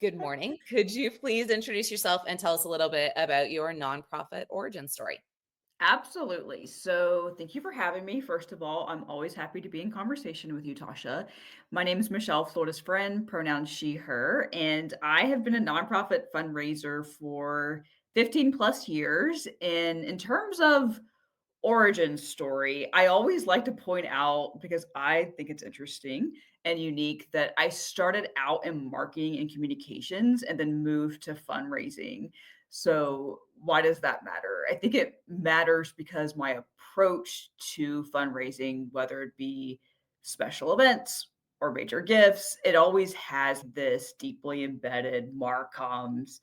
Good morning. Could you please introduce yourself and tell us a little bit about your nonprofit origin story? Absolutely. So, thank you for having me. First of all, I'm always happy to be in conversation with you, Tasha. My name is Michelle Flores-Vryn, pronouns she, her, and I have been a nonprofit fundraiser for 15 plus years. And in terms of origin story, I always like to point out because I think it's interesting and unique that I started out in marketing and communications and then moved to fundraising. So, why does that matter? I think it matters because my approach to fundraising, whether it be special events or major gifts, it always has this deeply embedded Marcoms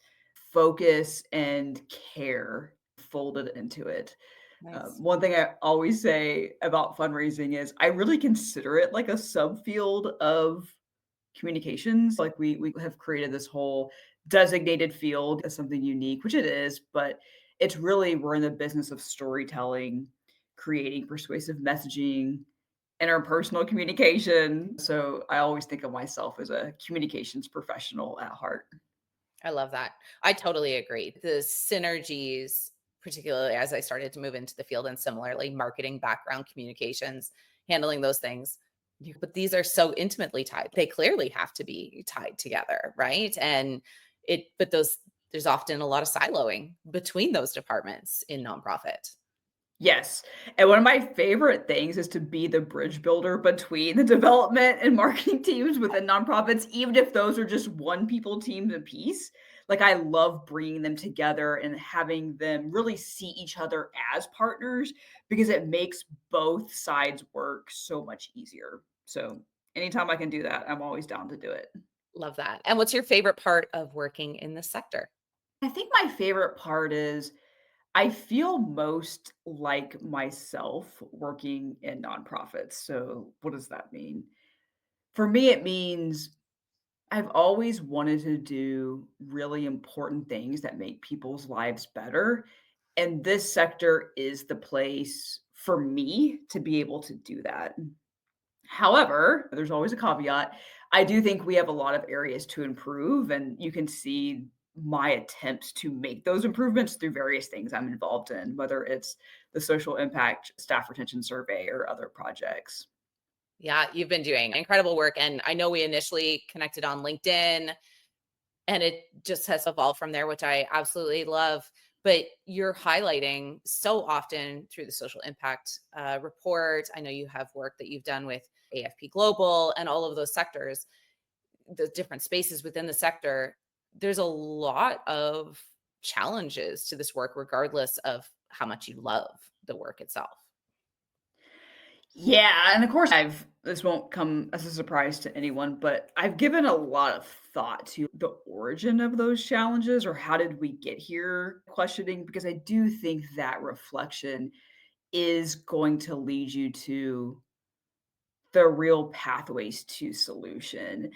focus and care folded into it. Nice. One thing I always say about fundraising is I really consider it like a subfield of communications. Like we have created this whole designated field as something unique, which it is, but it's really we're in the business of storytelling, creating persuasive messaging, interpersonal communication. So I always think of myself as a communications professional at heart. I love that. I totally agree. The synergies, particularly as I started to move into the field and similarly marketing background communications, handling those things. But these are so intimately tied. They clearly have to be tied together, right? But there's often a lot of siloing between those departments in nonprofit. Yes, and one of my favorite things is to be the bridge builder between the development and marketing teams within nonprofits, even if those are just one people teams apiece. Like, I love bringing them together and having them really see each other as partners because it makes both sides work so much easier. So, anytime I can do that, I'm always down to do it. Love that. And what's your favorite part of working in this sector? I think my favorite part is I feel most like myself working in nonprofits. So, what does that mean? For me, it means I've always wanted to do really important things that make people's lives better. And this sector is the place for me to be able to do that. However, there's always a caveat. I do think we have a lot of areas to improve, and you can see my attempts to make those improvements through various things I'm involved in, whether it's the social impact staff retention survey or other projects. Yeah, you've been doing incredible work. And I know we initially connected on LinkedIn and it just has evolved from there, which I absolutely love. But you're highlighting so often through the social impact report. I know you have work that you've done with AFP Global and all of those sectors, the different spaces within the sector. There's a lot of challenges to this work, regardless of how much you love the work itself. Yeah, and of course I've this won't come as a surprise to anyone, but I've given a lot of thought to the origin of those challenges or how did we get here questioning because I do think that reflection is going to lead you to the real pathways to solution.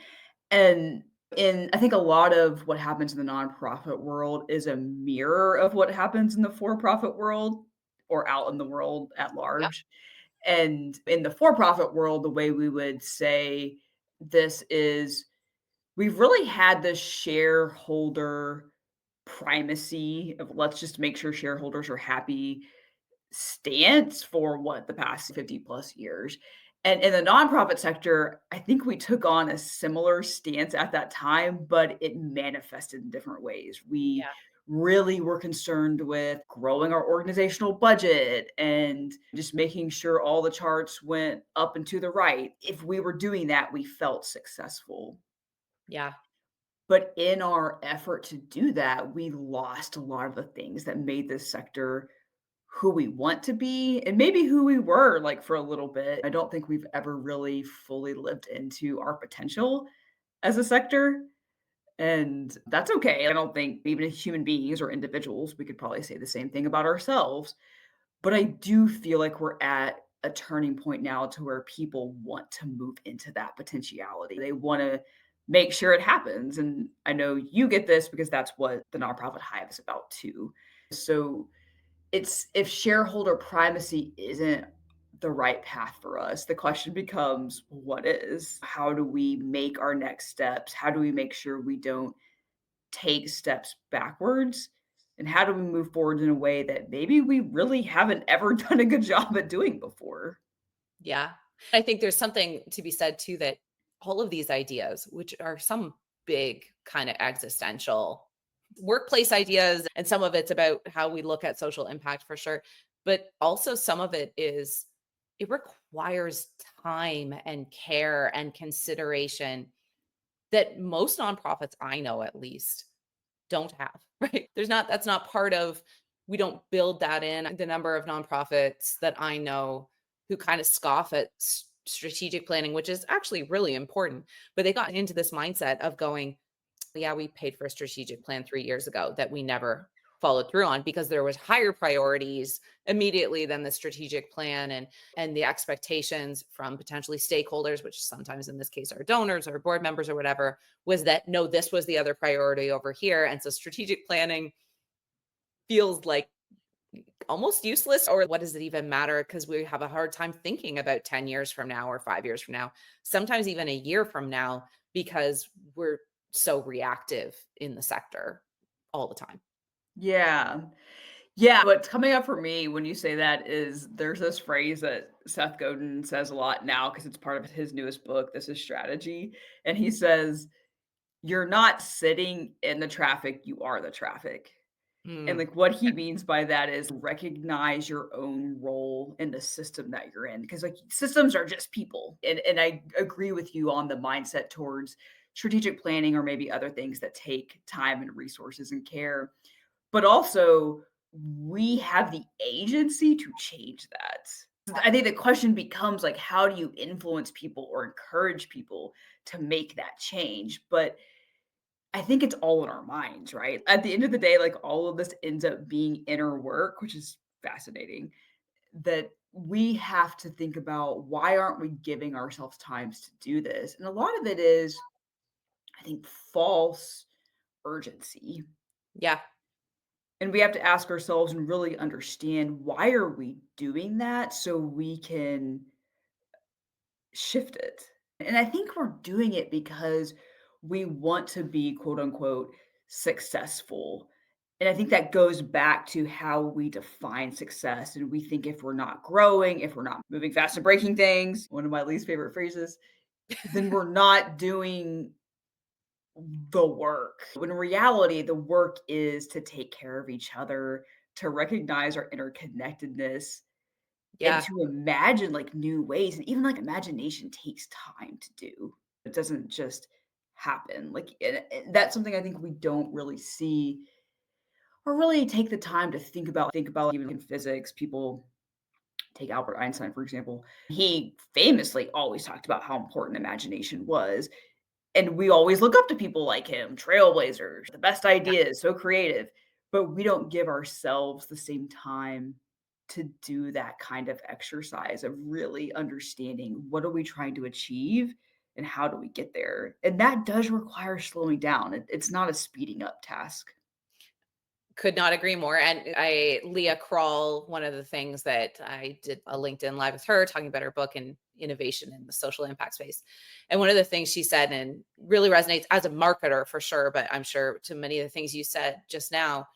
And I think a lot of what happens in the nonprofit world is a mirror of what happens in the for-profit world or out in the world at Yep. large. And in the for-profit world, the way we would say this is we've really had this shareholder primacy of let's just make sure shareholders are happy stance for what the past 50 plus years. And in the nonprofit sector, I think we took on a similar stance at that time, but it manifested in different ways. We Yeah. really were concerned with growing our organizational budget and just making sure all the charts went up and to the right. If we were doing that, we felt successful. Yeah. But in our effort to do that, we lost a lot of the things that made this sector who we want to be and maybe who we were like for a little bit. I don't think we've ever really fully lived into our potential as a sector. And that's okay. I don't think even as human beings or individuals, we could probably say the same thing about ourselves. But I do feel like we're at a turning point now to where people want to move into that potentiality. They want to make sure it happens. And I know you get this because that's what the nonprofit Hive is about too. So it's if shareholder primacy isn't the right path for us, the question becomes, what is? How do we make our next steps? How do we make sure we don't take steps backwards? And how do we move forward in a way that maybe we really haven't ever done a good job at doing before? Yeah. I think there's something to be said too that all of these ideas, which are some big kind of existential workplace ideas, and some of it's about how we look at social impact for sure, but also some of it is it requires time and care and consideration that most nonprofits I know at least don't have, right? That's not part of we don't build that in. The number of nonprofits that I know who kind of scoff at strategic planning, which is actually really important, but they got into this mindset of going, yeah, we paid for a strategic plan 3 years ago that we never followed through on because there was higher priorities immediately than the strategic plan and the expectations from potentially stakeholders, which sometimes in this case are donors or board members or whatever, was that no, this was the other priority over here. And so strategic planning feels like almost useless, or what does it even matter? Because we have a hard time thinking about 10 years from now or 5 years from now, sometimes even a year from now, because we're so reactive in the sector all the time. Yeah. Yeah, what's coming up for me when you say that is there's this phrase that Seth Godin says a lot now because it's part of his newest book, This Is Strategy. And he says, "You're not sitting in the traffic, you are the traffic." And Mm, like what he means by that is recognize your own role in the system that you're in. Because like systems are just people. And I agree with you on the mindset towards strategic planning or maybe other things that take time and resources and care. But also, we have the agency to change that. I think the question becomes like, how do you influence people or encourage people to make that change? But I think it's all in our minds, right? At the end of the day, like all of this ends up being inner work, which is fascinating. That we have to think about why aren't we giving ourselves times to do this? And a lot of it is, I think, false urgency. yeah, And we have to ask ourselves and really understand why are we doing that so we can shift it. And I think we're doing it because we want to be quote unquote successful. And I think that goes back to how we define success. And we think if we're not growing, if we're not moving fast and breaking things, one of my least favorite phrases, then we're not doing the work. When in reality, the work is to take care of each other, to recognize our interconnectedness, and yeah. to imagine like new ways. And even like imagination takes time to do. It doesn't just happen. Like and that's something I think we don't really see or really take the time to think about even in physics. People take Albert Einstein, for example. He famously always talked about how important imagination was. And we always look up to people like him, trailblazers, the best ideas, so creative, but we don't give ourselves the same time to do that kind of exercise of really understanding what are we trying to achieve and how do we get there? And that does require slowing down. It's not a speeding up task. Could not agree more. And Leah Kroll, one of the things that I did a LinkedIn live with her talking about her book and innovation in the social impact space. And one of the things she said and really resonates as a marketer for sure, but I'm sure to many of the things you said just now,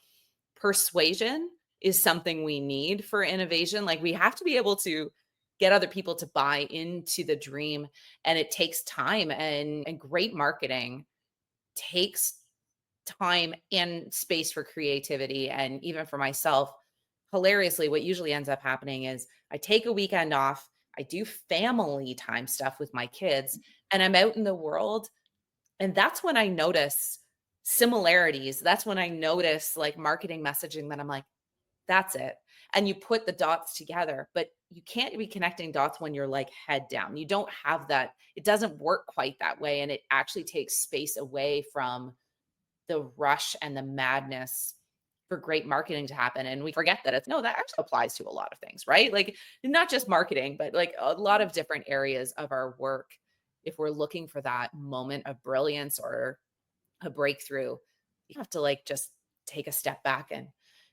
persuasion is something we need for innovation. Like we have to be able to get other people to buy into the dream, and it takes time, and great marketing takes time and space for creativity. And even for myself, hilariously, what usually ends up happening is I take a weekend off, I do family time stuff with my kids, and I'm out in the world. And that's when I notice similarities. That's when I notice like marketing messaging that I'm like, that's it. And you put the dots together, but you can't be connecting dots when you're like head down. You don't have that. It doesn't work quite that way. And it actually takes space away from the rush and the madness for great marketing to happen. And we forget that it's no, that actually applies to a lot of things, right? Like not just marketing, but like a lot of different areas of our work. If we're looking for that moment of brilliance or a breakthrough, you have to like just take a step back and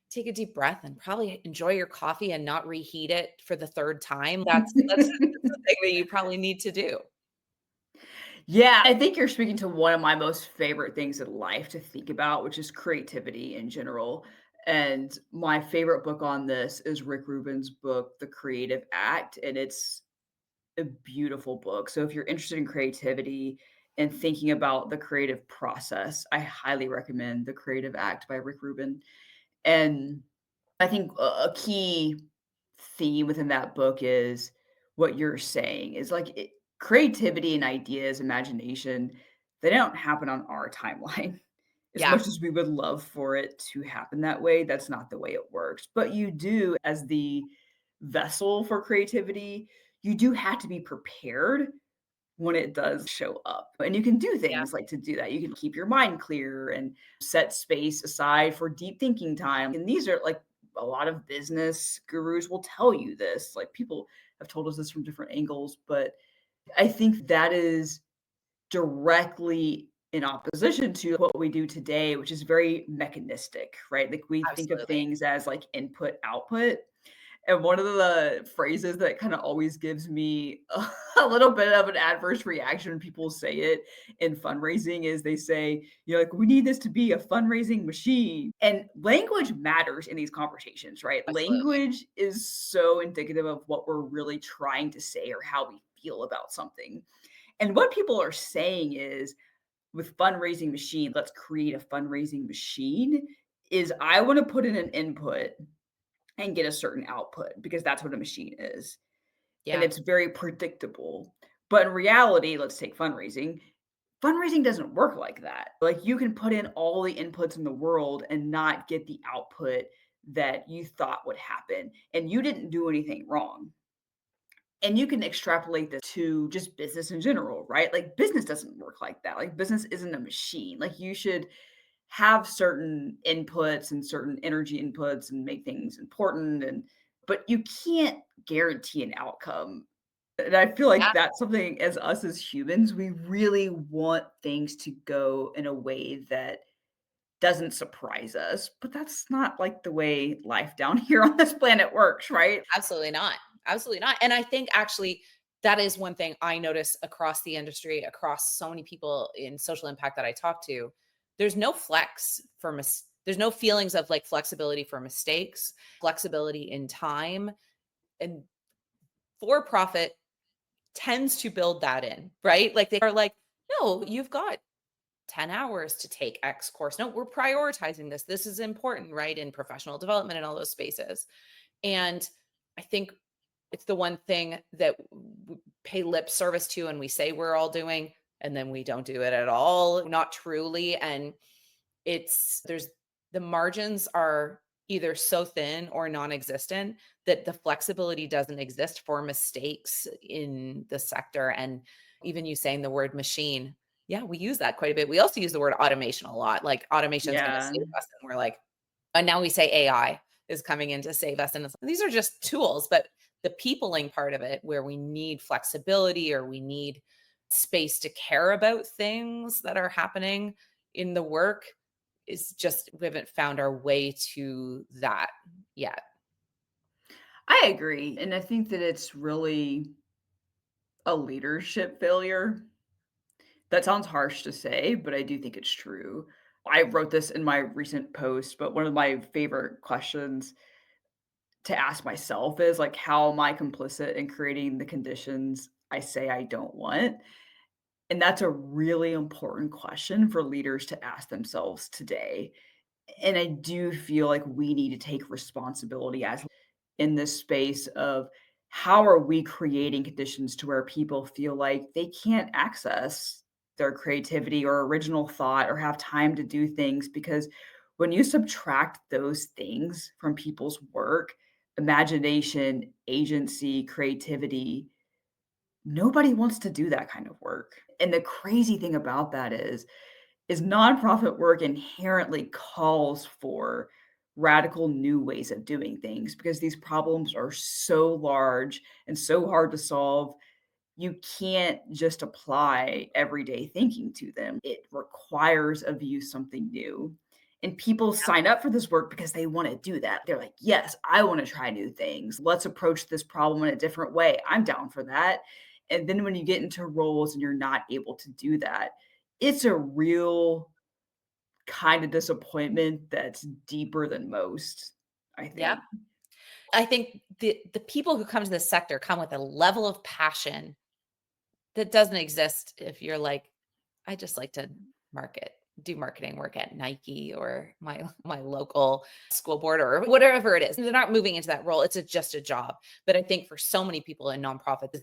take a deep breath and probably enjoy your coffee and not reheat it for the third time. That's the thing that you probably need to do. Yeah, I think you're speaking to one of my most favorite things in life to think about, which is creativity in general. And my favorite book on this is Rick Rubin's book, The Creative Act, and it's a beautiful book. So if you're interested in creativity and thinking about the creative process, I highly recommend The Creative Act by Rick Rubin. And I think a key theme within that book is what you're saying is like creativity and ideas, imagination, they don't happen on our timeline. As Yeah. much as we would love for it to happen that way, that's not the way it works. But you do, as the vessel for creativity, you do have to be prepared when it does show up. And you can do Yeah. things like to do that. You can keep your mind clear and set space aside for deep thinking time. And these are like a lot of business gurus will tell you this. Like people have told us this from different angles, but I think that is directly in opposition to what we do today, which is very mechanistic, right? Like we think of Absolutely. things as like input output. And one of the phrases that kinda always gives me a little bit of an adverse reaction when people say it in fundraising is they say, you know, like, "We need this to be a fundraising machine." And language matters in these conversations, right? Absolutely. Language is so indicative of what we're really trying to say or how we feel about something. And what people are saying is, with fundraising machine, let's create a fundraising machine, is I wanna put in an input and get a certain output because that's what a machine is. And Yeah. it's very predictable. But in reality, let's take fundraising. Fundraising doesn't work like that. Like you can put in all the inputs in the world and not get the output that you thought would happen. And you didn't do anything wrong. And you can extrapolate this to just business in general, right? Like business doesn't work like that. Like business isn't a machine. Like you should have certain inputs and certain energy inputs and make things important and but you can't guarantee an outcome. And I feel like Yeah. that's something as us as humans, we really want things to go in a way that doesn't surprise us, but that's not like the way life down here on this planet works, right? Absolutely not. Absolutely not. And I think actually that is one thing I notice across the industry, across so many people in social impact that I talk to. There's no flex for there's no feelings of like flexibility for mistakes, flexibility in time, and for profit tends to build that in, right? Like they are like, no, you've got 10 hours to take X course. No, we're prioritizing this. This is important, right? In professional development and all those spaces. And I think it's the one thing that pay lip service to and we say we're all doing, and then we don't do it at all, not truly. And there's the margins are either so thin or non-existent that the flexibility doesn't exist for mistakes in the sector. And even you saying the word machine, yeah, we use that quite a bit. We also use the word automation a lot. Like automation is going to Yeah. save us, and we're like, and now we say AI is coming in to save us. And these are just tools, but the peopling part of it, where we need flexibility or we need space to care about things that are happening in the work, is just we haven't found our way to that yet. I agree. And I think that it's really a leadership failure. That sounds harsh to say, but I do think it's true. I wrote this in my recent post, but one of my favorite questions to ask myself is like, how am I complicit in creating the conditions I say I don't want? And that's a really important question for leaders to ask themselves today. And I do feel like we need to take responsibility as in this space of how are we creating conditions to where people feel like they can't access their creativity or original thought or have time to do things because when you subtract those things from people's work, imagination, agency, creativity, nobody wants to do that kind of work. And the crazy thing about that is nonprofit work inherently calls for radical new ways of doing things because these problems are so large and so hard to solve. You can't just apply everyday thinking to them. It requires of you something new. And people sign up for this work because they want to do that. They're like, yes, I want to try new things. Let's approach this problem in a different way. I'm down for that. And then when you get into roles and you're not able to do that, it's a real kind of disappointment that's deeper than most, I Yeah. think. I think the people who come to this sector come with a level of passion that doesn't exist if you're like, I just like to do marketing work at Nike or my local school board or whatever it is. They're not moving into that role. It's just a job. But I think for so many people in nonprofit,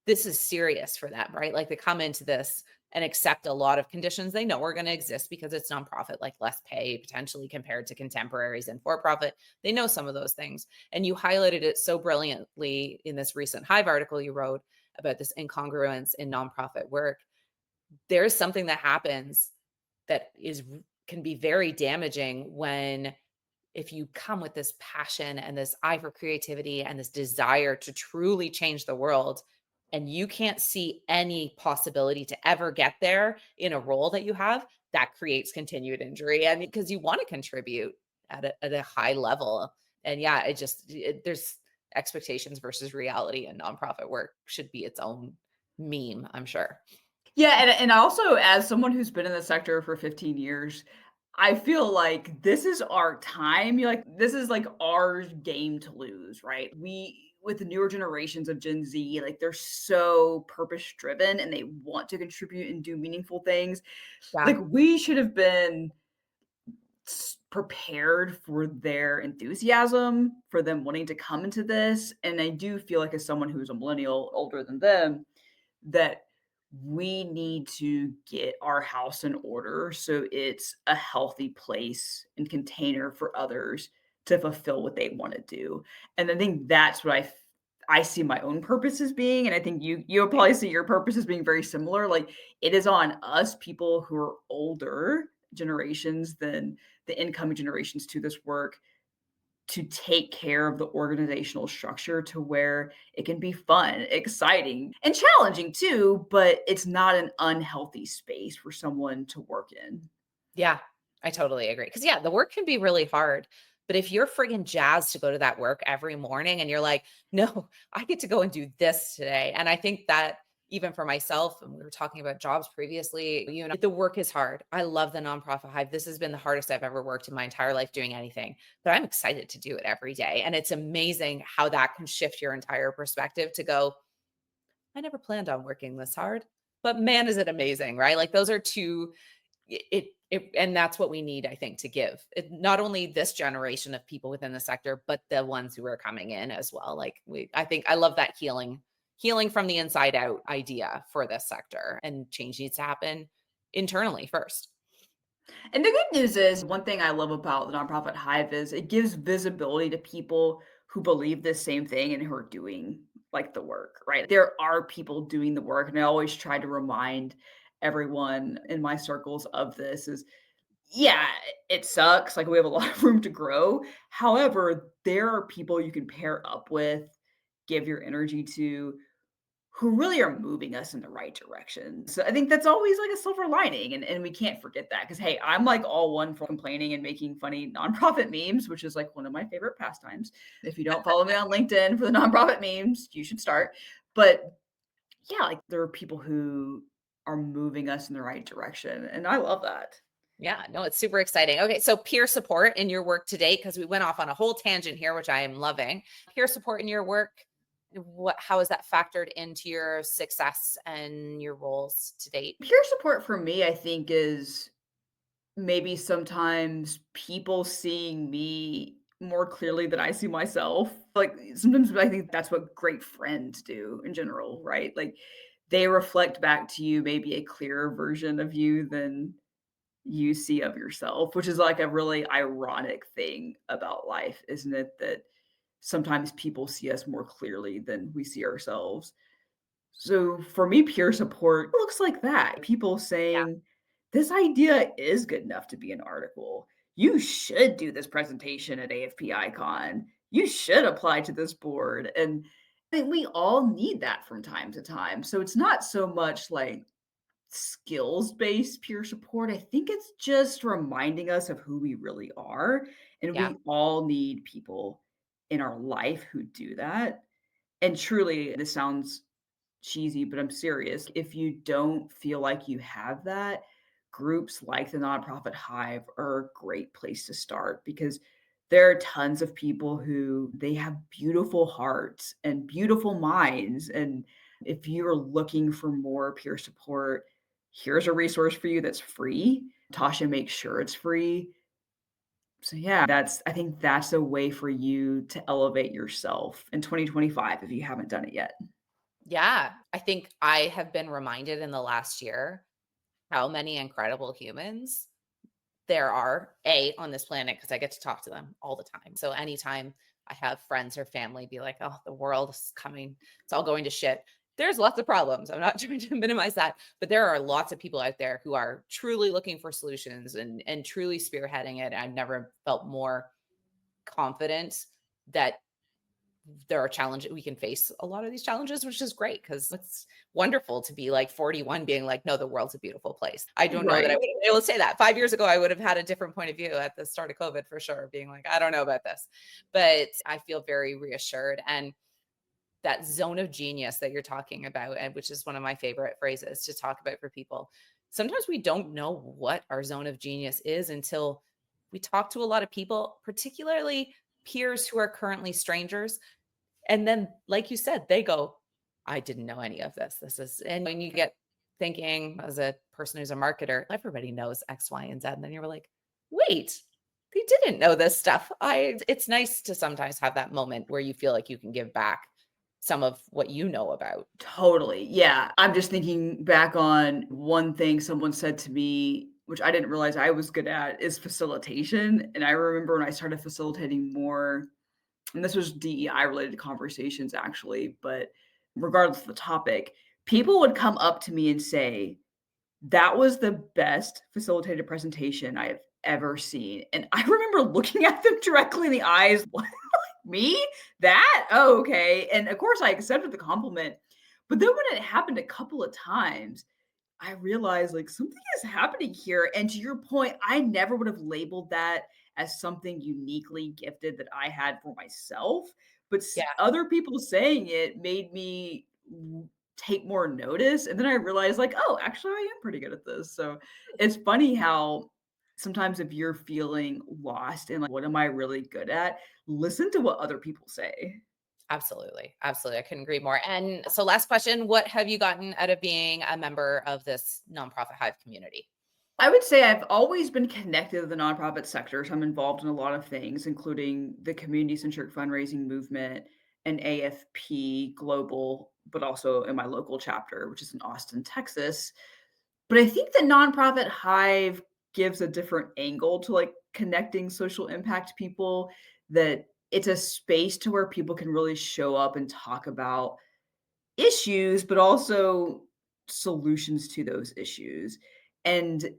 this is serious for them, right? Like they come into this and accept a lot of conditions they know are going to exist because it's nonprofit, like less pay potentially compared to contemporaries and for profit. They know some of those things. And you highlighted it so brilliantly in this recent Hive article you wrote about this incongruence in nonprofit work. There's something that happens that can be very damaging when if you come with this passion and this eye for creativity and this desire to truly change the world and you can't see any possibility to ever get there in a role that you have, that creates continued injury and because you want to contribute at a high level. And yeah, there's expectations versus reality, and nonprofit work should be its own meme, I'm sure. Yeah, and also as someone who's been in the sector for 15 years, I feel like this is our time. You're like, this is like our game to lose, right? We with the newer generations of Gen Z, like they're so purpose driven and they want to contribute and do meaningful things. Yeah. Like we should have been prepared for their enthusiasm, for them wanting to come into this. And I do feel like as someone who's a millennial older than them, that we need to get our house in order so it's a healthy place and container for others to fulfill what they want to do. And I think that's what I see my own purpose as being, and I think you'll probably see your purpose as being very similar. Like it is on us, people who are older generations than the incoming generations to this work, to take care of the organizational structure to where it can be fun, exciting, and challenging too, but it's not an unhealthy space for someone to work in. Yeah, I totally agree. Because yeah, the work can be really hard, but if you're friggin' jazzed to go to that work every morning and you're like, "No, I get to go and do this today." And I think that even for myself, and we were talking about jobs previously, the work is hard. I love the nonprofit Hive. This has been the hardest I've ever worked in my entire life doing anything, but I'm excited to do it every day. And it's amazing how that can shift your entire perspective to go, "I never planned on working this hard, but man, is it amazing," right? Like those are 2 and that's what we need, I think, to give not only this generation of people within the sector but the ones who are coming in as well. Like I think I love that healing from the inside out idea for this sector, and change needs to happen internally first. And the good news is, one thing I love about the nonprofit Hive is it gives visibility to people who believe the same thing and who are doing like the work, right? There are people doing the work, and I always try to remind everyone in my circles of this is yeah, it sucks. Like we have a lot of room to grow. However, there are people you can pair up with, give your energy to, who really are moving us in the right direction. So I think that's always like a silver lining. And we can't forget that because, hey, I'm like all one for complaining and making funny nonprofit memes, which is like one of my favorite pastimes. If you don't follow me on LinkedIn for the nonprofit memes, you should start. But yeah, like there are people who are moving us in the right direction. And I love that. Yeah, no, it's super exciting. Okay, so peer support in your work to date, because we went off on a whole tangent here, which I am loving. Peer support in your work, how is that factored into your success and your roles to date? Peer support for me, I think, is maybe sometimes people seeing me more clearly than I see myself. Like, sometimes I think that's what great friends do in general, right? Like, they reflect back to you maybe a clearer version of you than you see of yourself, which is like a really ironic thing about life, isn't it? That sometimes people see us more clearly than we see ourselves. So for me, peer support looks like that. People Yeah. saying, this idea is good enough to be an article. You should do this presentation at AFP Icon. You should apply to this board. And I think we all need that from time to time. So it's not so much like skills based peer support. I think it's just reminding us of who we really are. And Yeah. we all need people in our life who do that. And truly, this sounds cheesy, but I'm serious. If you don't feel like you have that, groups like the Nonprofit Hive are a great place to start because there are tons of people who they have beautiful hearts and beautiful minds. And if you're looking for more peer support, here's a resource for you that's free. Tasha makes sure it's free. So yeah, I think that's a way for you to elevate yourself in 2025 if you haven't done it yet. Yeah. I think I have been reminded in the last year how many incredible humans there are on this planet because I get to talk to them all the time. So anytime I have friends or family be like, "Oh, the world is coming, it's all going to shit." There's lots of problems. I'm not trying to minimize that, but there are lots of people out there who are truly looking for solutions and truly spearheading it. I've never felt more confident that there are challenges we can face a lot of these challenges, which is great because it's wonderful to be like 41 being like, no, the world's a beautiful place. I don't know that I Right. would have been able to say that 5 years ago. I would have had a different point of view at the start of COVID for sure, being like, I don't know about this, but I feel very reassured. And that zone of genius that you're talking about, and which is one of my favorite phrases to talk about for people. Sometimes we don't know what our zone of genius is until we talk to a lot of people, particularly peers who are currently strangers, and then, like you said, they go, I didn't know any of this. This is, and when you get thinking as a person who's a marketer, everybody knows X, Y, and Z. And then you're like, wait, they didn't know this stuff. It's nice to sometimes have that moment where you feel like you can give back some of what you know about. Totally. Yeah. I'm just thinking back on one thing someone said to me, which I didn't realize I was good at, is facilitation. And I remember when I started facilitating more, and this was DEI related conversations actually, but regardless of the topic, people would come up to me and say, that was the best facilitated presentation I have ever seen. And I remember looking at them directly in the eyes, "What? Me? That? Oh, okay." And of course, I accepted the compliment. But then when it happened a couple of times, I realized like something is happening here. And to your point, I never would have labeled that as something uniquely gifted that I had for myself. But Yeah, other people saying it made me take more notice. And then I realized, like, oh, actually, I am pretty good at this. So it's funny how sometimes if you're feeling lost and like, what am I really good at? Listen to what other people say. absolutely. Absolutely. I couldn't agree more. And so, last question, what have you gotten out of being a member of this nonprofit Hive community? I would say I've always been connected to the nonprofit sector. So I'm involved in a lot of things, including the community-centric fundraising movement and AFP Global, but also in my local chapter, which is in Austin, Texas. But I think the nonprofit Hive gives a different angle to like connecting social impact people, that it's a space to where people can really show up and talk about issues, but also solutions to those issues. And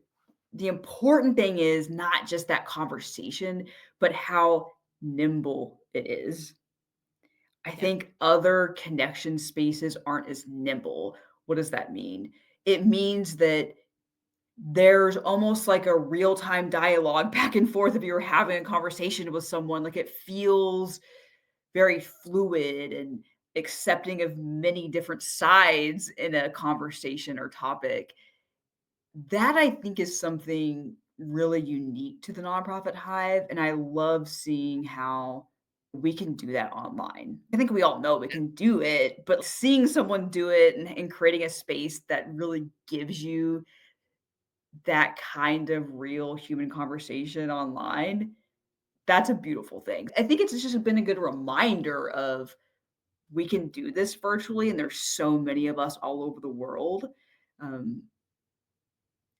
the important thing is not just that conversation, but how nimble it is. I Yeah. think other connection spaces aren't as nimble. What does that mean? It means that there's almost like a real-time dialogue back and forth if you're having a conversation with someone. Like it feels very fluid and accepting of many different sides in a conversation or topic. That I think is something really unique to the nonprofit Hive, and I love seeing how we can do that online. I think we all know we can do it, but seeing someone do it and creating a space that really gives you that kind of real human conversation online, that's a beautiful thing. I think it's just been a good reminder of we can do this virtually, and there's so many of us all over the world. Um,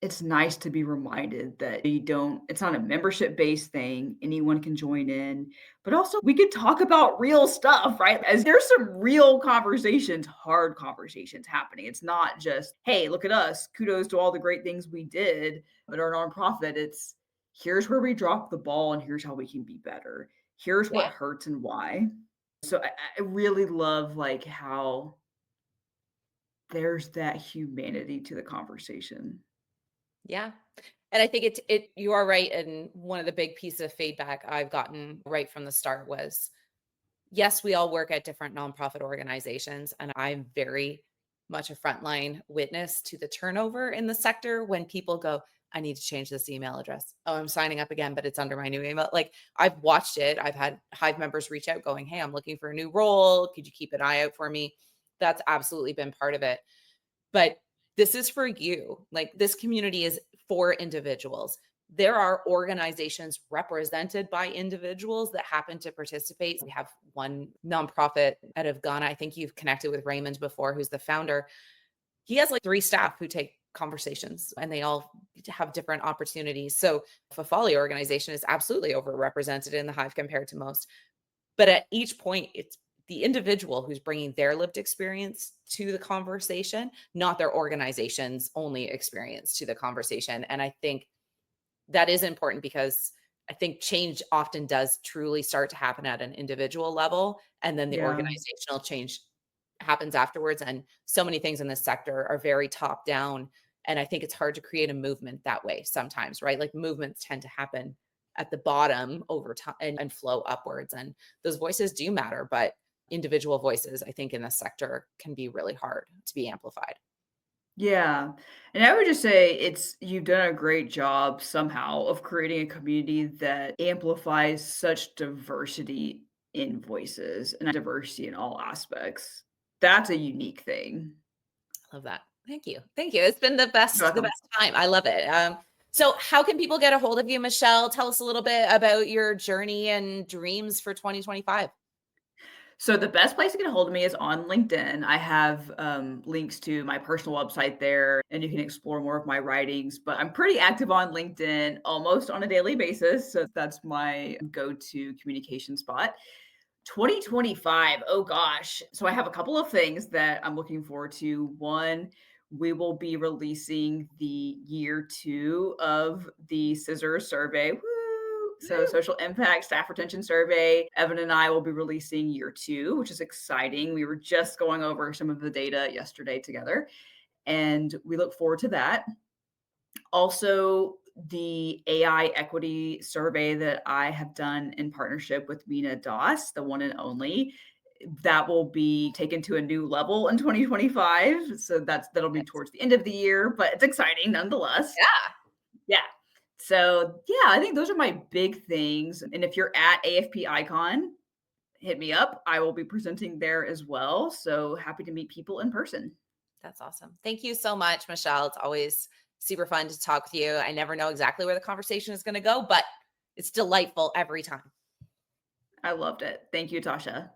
it's nice to be reminded that you don't it's not a membership-based thing, anyone can join in, but also we could talk about real stuff, right? As there's some real conversations, hard conversations happening. It's not just, "Hey, look at us. Kudos to all the great things we did at our nonprofit." It's, "Here's where we dropped the ball, and here's how we can be better. Here's what Yeah. hurts and why." So I really love, like, how there's that humanity to the conversation. Yeah. And I think you are right. And one of the big pieces of feedback I've gotten right from the start was, yes, we all work at different nonprofit organizations, and I'm very much a frontline witness to the turnover in the sector when people go, I need to change this email address. Oh, I'm signing up again, but it's under my new email. Like I've watched it. I've had Hive members reach out going, hey, I'm looking for a new role. Could you keep an eye out for me? That's absolutely been part of it. But this is for you. Like this community is for individuals. There are organizations represented by individuals that happen to participate. We have one nonprofit out of Ghana. I think you've connected with Raymond before, who's the founder. He has like 3 staff who take conversations and they all have different opportunities. So Fafali organization is absolutely overrepresented in the Hive compared to most. But at each point, it's the individual who's bringing their lived experience to the conversation, not their organization's only experience to the conversation. And I think that is important because I think change often does truly start to happen at an individual level, and then the Yeah. organizational change happens afterwards. And so many things in this sector are very top down. And I think it's hard to create a movement that way sometimes, right? Like movements tend to happen at the bottom over time and flow upwards. And those voices do matter, but individual voices, I think, in this sector can be really hard to be amplified. Yeah. And I would just say you've done a great job somehow of creating a community that amplifies such diversity in voices and diversity in all aspects. That's a unique thing. Love that. Thank you. Thank you. It's been You're the welcome. best time. I love it. So how can people get a hold of you, Michelle? Tell us a little bit about your journey and dreams for 2025. So the best place to get a hold of me is on LinkedIn. I have links to my personal website there, and you can explore more of my writings. But I'm pretty active on LinkedIn almost on a daily basis. So that's my go to communication spot. 2025, oh gosh. So I have a couple of things that I'm looking forward to. One, we will be releasing the year 2 of the Scissors survey. Woo! So Woo! social impact staff retention survey. Evan and I will be releasing year 2, which is exciting. We were just going over some of the data yesterday together, and we look forward to that. Also, the AI equity survey that I have done in partnership with Mina Doss, the one and only, that will be taken to a new level in 2025. So that'll be Nice. towards the end of the year, but it's exciting nonetheless. Yeah, Yeah. So yeah, I think those are my big things. And if you're at AFP Icon, hit me up. I will be presenting there as well. So happy to meet people in person. that's awesome. Thank you so much, Michelle. It's always super fun to talk with you. I never know exactly where the conversation is going to go, but it's delightful every time. I loved it. Thank you, Tasha.